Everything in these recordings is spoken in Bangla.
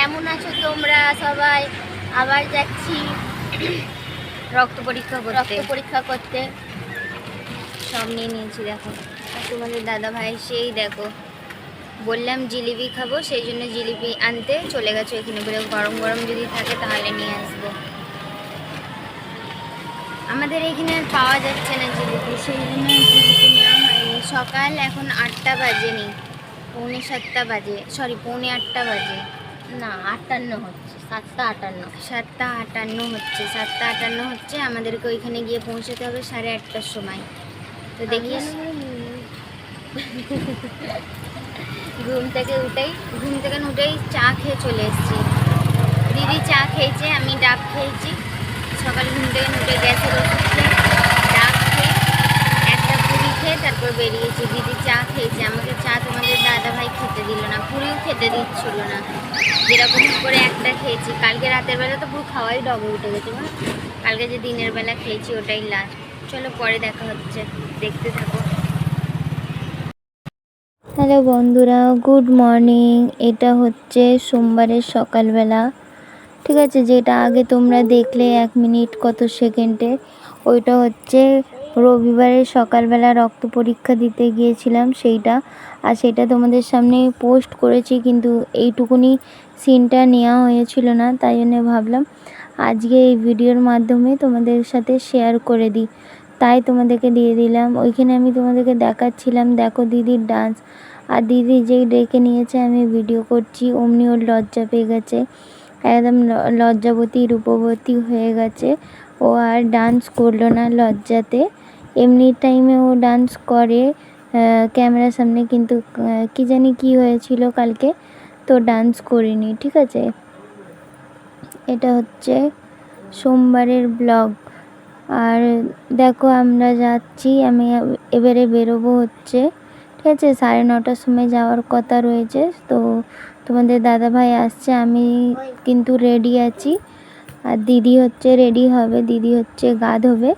কেমন আছো তোমরা সবাই? আবার যাচ্ছি রক্ত পরীক্ষা করতে। সব নিয়ে নিয়েছি দেখো। আর তোমাদের দাদা ভাই সেই দেখো, বললাম জিলিপি খাবো, সেই জন্য জিলিপি আনতে চলে গেছে এখানে, বলে গরম গরম যদি থাকে তাহলে নিয়ে আসবো। আমাদের এখানে আর পাওয়া যাচ্ছে না জিলিপি, সেই জন্য জিলিপি নেওয়া হয়নি। সকাল এখন 8টা বাজেনি, পৌনে 7টা বাজে, সরি পৌনে 8টা বাজে না, 58 হচ্ছে, 7টা 58 হচ্ছে, 7টা 58 হচ্ছে। আমাদেরকে ওইখানে গিয়ে পৌঁছাতে হবে 8:30টার সময়। তো দেখিস ঘুম থেকে উঠেই চা খেয়ে চলে এসেছি। দিদি চা খেয়েছে, আমি ডাব খেয়েছি। সকালে ঘুম থেকে উঠে গ্যাসের ওষুধ খেয়ে, ডাব খেয়ে, একটা পুরি খেয়ে তারপর বেরিয়েছি। দিদি চা খেয়েছে, আমাকে চা তোমাদের দাদা ভাই খেতে দিল না, পুরিও খেতে দিচ্ছিল না। যেরকম করে একটা খেয়েছি, কালকে রাতের বেলা তো পুরো খাওয়াই ডগে উঠে গেছে। কালকে যে দিনের বেলা খেয়েছি ওটাই লাস্ট। চলো পরে দেখা হচ্ছে, দেখতে থাকো। হ্যালো বন্ধুরা, গুড মর্নিং। এটা হচ্ছে সোমবারের সকালবেলা, ঠিক আছে? যেটা আগে তোমরা দেখলে 1 মিনিট কত সেকেন্ডে, ওইটা হচ্ছে রবিবারের সকালবেলা রক্ত পরীক্ষা দিতে গিয়েছিলাম সেইটা। আর সেটা তোমাদের সামনে পোস্ট করেছি, কিন্তু এইটুকুনি সিনটা নেওয়া হয়েছিল না, তাই জন্য ভাবলাম আজকে এই ভিডিওর মাধ্যমে তোমাদের সাথে শেয়ার করে দিই, তাই তোমাদেরকে দিয়ে দিলাম। ওইখানে আমি তোমাদেরকে দেখাচ্ছিলাম, দেখো দিদির ডান্স। আর দিদি যেই ডেকে নিয়েছে আমি ভিডিও করছি, অমনি ওর লজ্জা পেয়ে গেছে, একদম লজ্জাবতী রূপবতী হয়ে গেছে। ও আর ডান্স করলো না লজ্জাতে। এমনি টাইমে ও ডান্স করে ক্যামেরার সামনে, কিন্তু কি জানি কি হয়েছিল কালকে, তো ডান্স করিনি, ঠিক আছে? এটা হচ্ছে সোমবারের ব্লগ। আর দেখো আমরা যাচ্ছি, আমি এবারে বেরোবো হচ্ছে, ঠিক আছে? 9:30টার সময় যাওয়ার কথা রয়েছে। তো তোমাদের দাদা ভাই আসছে, আমি কিন্তু রেডি আছি। আর দিদি হচ্ছে রেডি হবে, দিদি হচ্ছে গা ধোবে,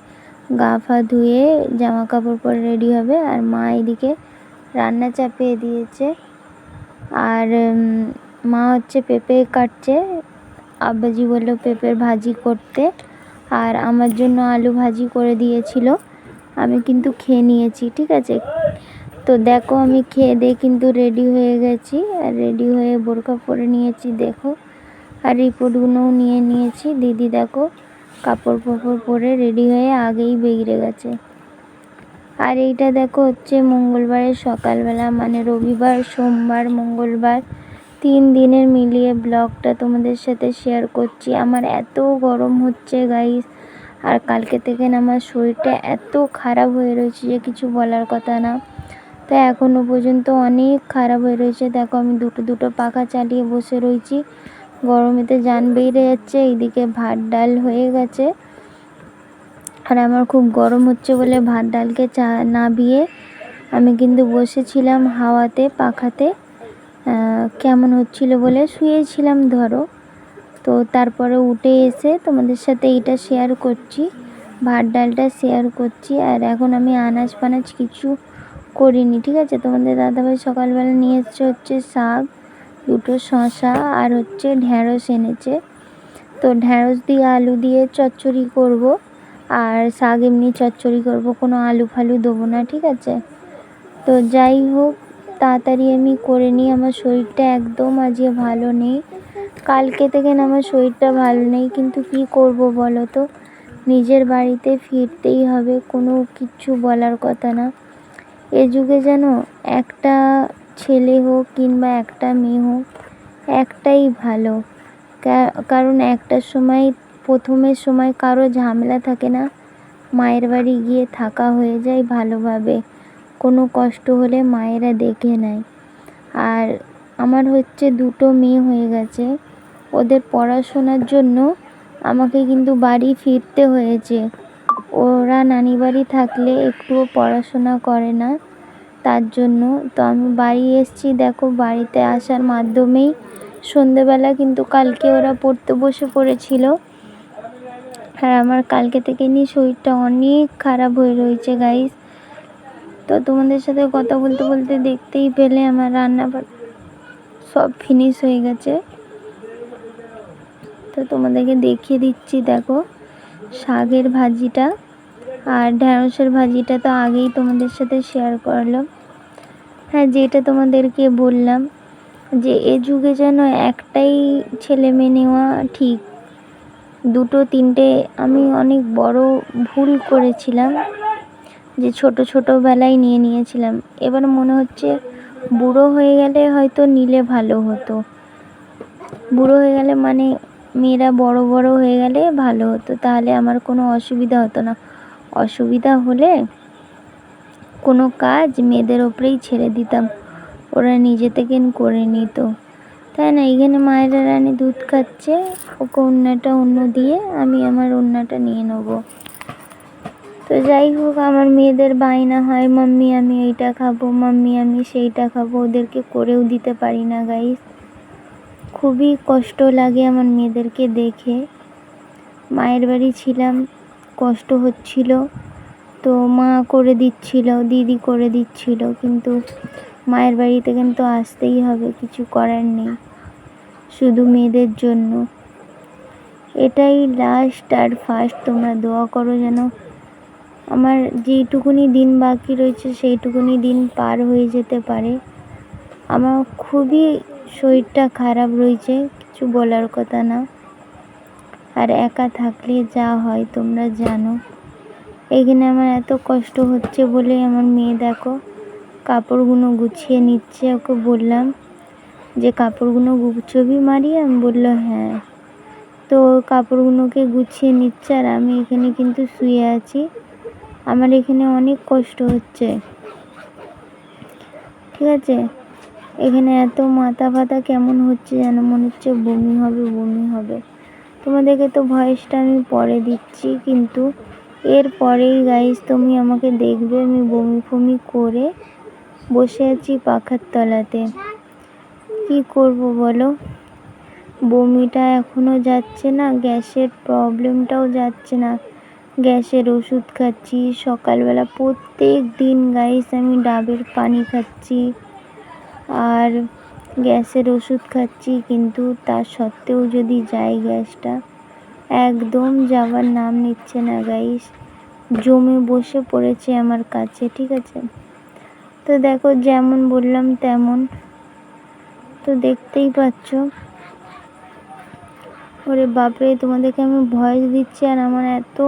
গা ফা ধুয়ে জামা কাপড় পরে রেডি হবে। আর মা এদিকে রান্না চাপিয়ে দিয়েছে। আর মা হচ্ছে পেঁপে কাটছে, আব্বাজি বললো পেঁপের ভাজি করতে, আর আমার জন্য আলু ভাজি করে দিয়েছিল। আমি কিন্তু খেয়ে নিয়েছি, ঠিক আছে? তো দেখো আমি খেয়ে দিয়ে কিন্তু রেডি হয়ে গেছি, আর রেডি হয়ে বোরকা পরে নিয়েছি দেখো, আর রিপোর্টগুলোও নিয়ে নিয়েছি। দিদি দেখো কাপড় ফাপড় পরে রেডি হয়ে আগেই বেরিয়ে গেছে। আর এইটা দেখো হচ্ছে মঙ্গলবারের সকালবেলা, মানে রবিবার, সোমবার, মঙ্গলবার 3 দিনের মিলিয়ে ব্লগটা তোমাদের সাথে শেয়ার করছি। আমার এত গরম হচ্ছে গাইস, আর কালকে থেকে না আমার শরীরটা এত খারাপ হয়ে রয়েছে যে কিছু বলার কথা না। তো এখনও পর্যন্ত অনেক খারাপ হয়ে রয়েছে। দেখো আমি দুটো পাখা চালিয়ে বসে রয়েছি, গরমেতে জান বেরিয়ে যাচ্ছে। এইদিকে ভাত ডাল হয়ে গেছে, আর আমার খুব গরম হচ্ছে বলে ভাত ডালকে নাবিয়ে আমি কিন্তু বসেছিলাম হাওয়াতে, পাখাতে। কেমন হচ্ছিল বলে শুয়েছিলাম ধরো। তো তারপরে উঠে এসে তোমাদের সাথে এইটা শেয়ার করছি, ভাত ডালটা শেয়ার করছি। আর এখন আমি আনাজ ফানাজ কিছু করিনি, ঠিক আছে? তোমাদের দাদাভাই সকালবেলা নিয়ে এসছে হচ্ছে শাক, 2টো শশা, আর হচ্ছে ঢ্যাঁড়স এনেছে। তো ঢ্যাঁড়স দিয়ে আলু দিয়ে চচ্চড়ি করব, আর শাক এমনি চচ্চড়ি করব, কোনো আলু ফালু দেবো না, ঠিক আছে? তো যাই হোক, তাড়াতাড়ি আমি করে নিই। আমার শরীরটা একদম আজকে ভালো নেই, কালকে থেকে না আমার শরীরটা ভালো নেই, কিন্তু কি করব বলো তো? নিজের বাড়িতে ফিরতেই হবে, কোনো কিছু বলার কথা না। এ যুগে যেন একটা ছেলে হোক কিংবা একটা মেয়ে হোক, একটাই ভালো। কারণ একটা সময়, প্রথমের সময় কারো ঝামেলা থাকে না, মায়ের বাড়ি গিয়ে থাকা হয়ে যায় ভালোভাবে, কোনো কষ্ট হলে মায়েরা দেখে নেয়। আর আমার হচ্ছে 2টো মেয়ে হয়ে গেছে, ওদের পড়াশোনার জন্য আমাকে কিন্তু বাড়ি ফিরতে হয়েছে। ওরা নানি বাড়ি থাকলে একটুও পড়াশোনা করে না, তার জন্য। তো আমি বাড়ি এসেছি, দেখো বাড়িতে আসার মাধ্যমেই সন্ধেবেলা কিন্তু কালকে ওরা পড়তে বসে পড়েছিল। আর আমার কালকে থেকে নিয়ে শরীরটা অনেক খারাপ হয়ে রয়েছে গাইস। তো তোমাদের সাথে কথা বলতে বলতে দেখতেই পেলে আমার রান্না সব ফিনিশ হয়ে গেছে। তো তোমাদেরকে দেখিয়ে দিচ্ছি। দেখো শাকের ভাজিটা আর ঢ্যাঁড়সের ভাজিটা তো আগেই তোমাদের সাথে শেয়ার করলাম। হ্যাঁ, যেটা তোমাদেরকে বললাম যে এ যুগে যেন একটাই ছেলে মেয়ে নেওয়া ঠিক, দুটো তিনটে আমি অনেক বড় ভুল করেছিলাম, যে ছোটোবেলায় নিয়েছিলাম। এবার মনে হচ্ছে বুড়ো হয়ে গেলে হয়তো নিলে ভালো হতো। বুড়ো হয়ে গেলে মানে মেয়েরা বড় হয়ে গেলে ভালো হতো, তাহলে আমার কোনো অসুবিধা হতো না। অসুবিধা হলে কোনো কাজ মেয়েদের ওপরেই ছেড়ে দিতাম, ওরা নিজে থেকে করে নিত, তাই না? এখানে মায়েরা রানী দুধ খাচ্ছে, ওকে অন্যটা অন্য দিয়ে আমি আমার অন্যটা নিয়ে নেবো। তো যাই হোক, আমার মেয়েদের বায়না হয় মাম্মি আমি এইটা খাবো, মাম্মি আমি সেইটা খাবো, ওদেরকে করেও দিতে পারি না গাইস। খুবই কষ্ট লাগে আমার মেয়েদেরকে দেখে। মায়ের বাড়ি ছিলাম, কষ্ট হচ্ছিল, তো মা করে দিচ্ছিল, দিদি করে দিচ্ছিল, কিন্তু মায়ের বাড়িতে কিন্তু আসতেই হবে, কিছু করার নেই, শুধু মেয়েদের জন্য। এটাই লাস্ট আর ফার্স্ট। তোমরা দোয়া করো যেন আমার যেইটুকুনি দিন বাকি রয়েছে সেইটুকুনি দিন পার হয়ে যেতে পারে। আমার খুবই শরীরটা খারাপ রয়েছে, কিছু বলার কথা না। আর একা থাকলে যা হয় তোমরা জানো। এখানে আমার এত কষ্ট হচ্ছে বলে আমার মেয়ে দেখো কাপড়গুলো গুছিয়ে নিচ্ছে। ওকে বললাম যে কাপড়গুলো গুছবি মারিয়াম? বললো হ্যাঁ। তো কাপড়গুলোকে গুছিয়ে নিচ্ছে আর আমি এখানে কিন্তু শুয়ে আছি। আমার এখানে অনেক কষ্ট হচ্ছে, ঠিক আছে? এখানে এত মাথা ব্যথা কেমন হচ্ছে যেন মনে হচ্ছে বমি হবে। তোমাদেরকে তো ভয়েসটা আমি পরে দিচ্ছি, কিন্তু এর পরেই গাইস তুমি আমাকে দেখবে আমি বমি করে বসে আছি পাখার তলাতে। কি করব বলো? বমিটা এখনও যাচ্ছে না, গ্যাসের প্রবলেমটাও যাচ্ছে না। গ্যাসের ওষুধ খাচ্ছি সকালবেলা, প্রত্যেক দিন গাইস আমি ডাবের পানি খাচ্ছি আর গ্যাসের ওষুধ খাচ্ছি, কিন্তু তার সত্ত্বেও যদি যাই গ্যাসটা একদম যাওয়ার নাম নিচ্ছে না গাইস, জমে বসে পড়েছে আমার কাছে, ঠিক আছে? তো দেখো যেমন বললাম তেমন, তো দেখতেই পাচ্ছ। ওরে বাপরে, তোমাদেরকে আমি ভয়েস দিচ্ছি আর আমার এত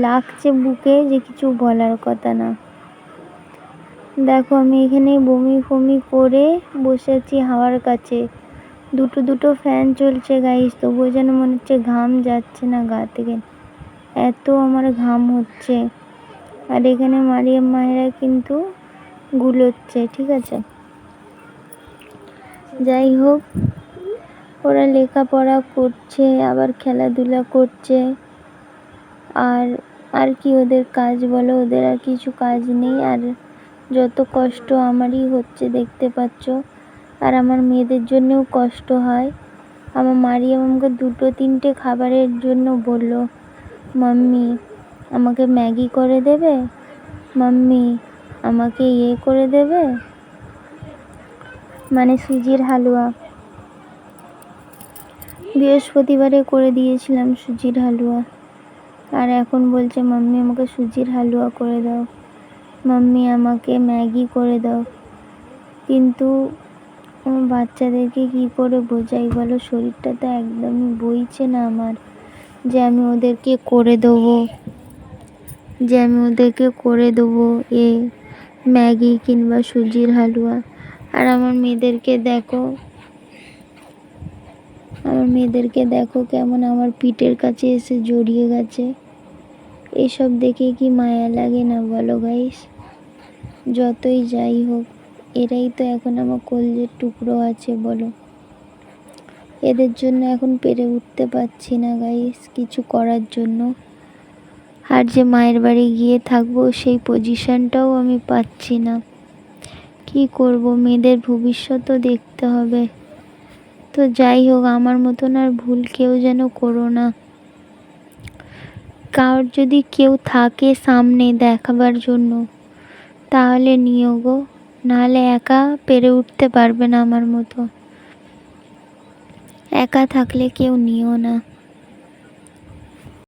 লাগছে বুকে যে কিছু বলার কথা না। দেখো আমি এখানে বমি করে বসে আছি হাওয়ার কাছে, দুটো ফ্যান চলছে গাইস, তবুও যেন মনে হচ্ছে ঘাম যাচ্ছে না গা থেকে, এত আমার ঘাম হচ্ছে। আর এখানে মারিয়াম মায়েরা কিন্তু গুলোচ্ছে, ঠিক আছে? যাই হোক, ওরা লেখাপড়া করছে আবার খেলাধুলা করছে, আর কি ওদের কাজ বলো? ওদের আর কিছু কাজ নেই। আর যত কষ্ট আমারই হচ্ছে দেখতে পাচ্ছ, আর আমার মেয়েদের জন্যও কষ্ট হয়। আমার মারিয়াম আমাকে দুটো তিনটে খাবারের জন্য বলল, মাম্মি আমাকে ম্যাগি করে দেবে, মাম্মি আমাকে করে দেবে, মানে সুজির হালুয়া। বৃহস্পতিবারে করে দিয়েছিলাম সুজির হালুয়া, আর এখন বলছে মাম্মি আমাকে সুজির হালুয়া করে দাও, মাম্মি আমাকে ম্যাগি করে দাও। কিন্তু আমার বাচ্চাদেরকে কি করে বোঝাই বলো? শরীরটা তো একদমই বইছে না আমার যে আমি ওদেরকে করে দেবো ম্যাগি কিংবা সুজির হালুয়া। আর আমার মেয়েদেরকে দেখো কেমন আমার পিঠের কাছে এসে জড়িয়ে গেছে। এসব দেখে কি মায়া লাগে না বলো গাইস? যতই যাই হোক, এরাই তো এখন আমার কলজের টুকরো আছে বলো। এদের জন্য এখন পেরে উঠতে পারছি না গাইস কিছু করার জন্য। আর যে মায়ের বাড়ি গিয়ে থাকবো সেই পজিশনটাও আমি পাচ্ছি না। কি করব, মেয়েদের ভবিষ্যৎও দেখতে হবে। তো যাই হোক, আমার মতন আর ভুল কেউ যেন করো না। কারোর যদি কেউ থাকে সামনে দেখাবার জন্য তাহলে নিও গো, নাহলে একা পেরে উঠতে পারবে না আমার মতো। একা থাকলে কেউ নিও না।